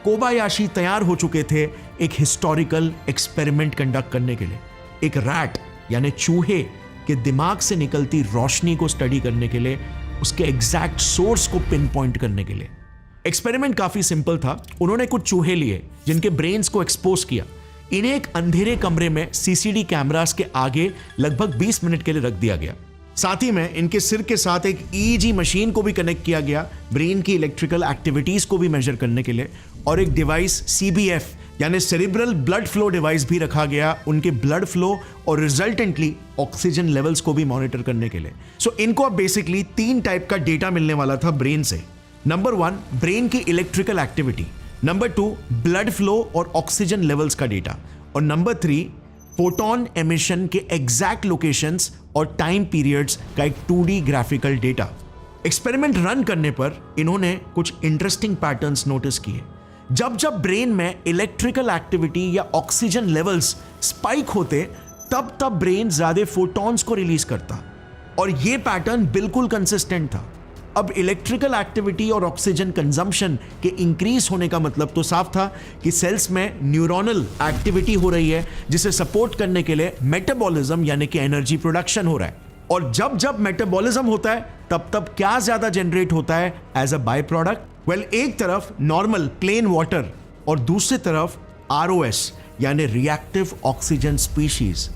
Kobayashi तैयार हो चुके थे एक हिस्टोरिकल एक्सपेरिमेंट कंडक्ट करने के लिए, एक रैट यानी चूहे के दिमाग से निकलती रोशनी को स्टडी करने के लिए, उसके एग्जैक्ट सोर्स को पिन पॉइंट करने के लिए। एक्सपेरिमेंट काफी सिंपल था। उन्होंने कुछ चूहे लिए जिनके ब्रेन्स को एक्सपोज किया, इन्हें एक अंधेरे कमरे में सीसीडी कैमरास के आगे लगभग 20 मिनट के लिए रख दिया गया। साथ ही में इनके सिर के साथ एक ईईजी मशीन को भी कनेक्ट किया गया, ब्रेन की इलेक्ट्रिकल एक्टिविटीज को भी मेजर करने के लिए, और एक डिवाइस सीबीएफ यानी सेरिब्रल ब्लड फ्लो डिवाइस भी रखा गया उनके ब्लड फ्लो और रिजल्टेंटली ऑक्सीजन लेवल्स को भी मॉनिटर करने के लिए। सो इनको अब बेसिकली 3 टाइप का डेटा मिलने वाला था ब्रेन से। नंबर 1 ब्रेन की electrical activity, number 2 blood flow और ऑक्सीजन लेवल्स का डेटा, और नंबर 3 फोटोन एमिशन के एग्जैक्ट लोकेशंस और टाइम पीरियड्स का एक 2D graphical data. Experiment run करने पर इन्होंने कुछ इंटरेस्टिंग पैटर्न्स नोटिस किए। जब जब ब्रेन में इलेक्ट्रिकल एक्टिविटी या ऑक्सीजन लेवल्स स्पाइक होते, तब तब ब्रेन ज्यादा फोटॉन्स को रिलीज करता, और यह पैटर्न बिल्कुल कंसिस्टेंट था। अब इलेक्ट्रिकल एक्टिविटी और ऑक्सीजन कंजम्पशन के इंक्रीज होने का मतलब तो साफ था कि सेल्स में न्यूरोनल एक्टिविटी हो रही है, जिसे सपोर्ट करने के लिए मेटाबॉलिज्म यानी कि एनर्जी प्रोडक्शन हो रहा है। और जब जब मेटाबॉलिज्म होता है तब तब क्या ज्यादा जनरेट होता है as a by product? Well, एक तरफ नॉर्मल प्लेन वाटर और दूसरी तरफ आरओएस यानी रिएक्टिव ऑक्सीजन स्पीशीज।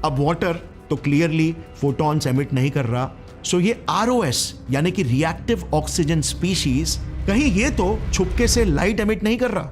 अब वाटर तो क्लियरली फोटॉन्स एमिट नहीं कर रहा, सो ये आरओएस यानी कि रिएक्टिव ऑक्सीजन स्पीशीज कहीं ये तो छुपके से लाइट एमिट नहीं कर रहा।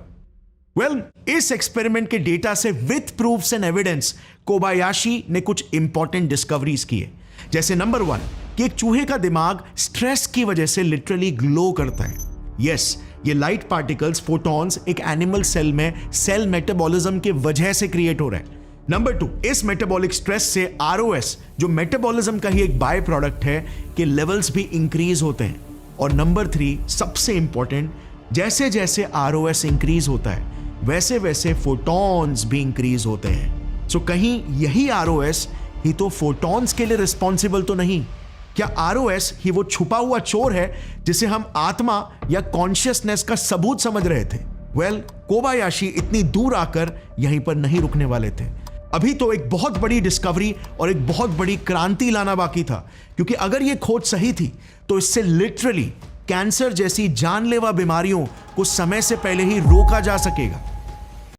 वेल, इस एक्सपेरिमेंट के डेटा से with proofs and evidence Kobayashi ने कुछ इंपॉर्टेंट डिस्कवरीज किए, जैसे नंबर 1 कि एक चूहे का दिमाग स्ट्रेस की वजह से लिटरली ग्लो करता है। यस, ये लाइट पार्टिकल्स फोटॉन्स एक एनिमल सेल में सेल मेटाबॉलिज्म के वजह से क्रिएट हो रहा है। नंबर 2, इस मेटाबॉलिक स्ट्रेस से आरओएस जो मेटाबॉलिज्म का ही एक बाय प्रोडक्ट है के लेवल्स भी इंक्रीज होते हैं। और नंबर 3 सबसे इंपॉर्टेंट, जैसे जैसे आरओएस इंक्रीज होता है वैसे वैसे फोटॉन्स भी इंक्रीज होते हैं। सो कहीं यही आरओएस ही तो फोटॉन्स के लिए रिस्पॉन्सिबल तो नहीं? क्या आरओएस ही वो छुपा हुआ चोर है जिसे हम आत्मा या कॉन्शियसनेस का सबूत समझ रहे थे? वेल, कोबायाशी इतनी दूर आकर यहीं पर नहीं रुकने वाले थे। अभी तो एक बहुत बड़ी डिस्कवरी और एक बहुत बड़ी क्रांति लाना बाकी था, क्योंकि अगर ये खोज सही थी तो इससे लिटरली कैंसर जैसी जानलेवा बीमारियों को समय से पहले ही रोका जा सकेगा।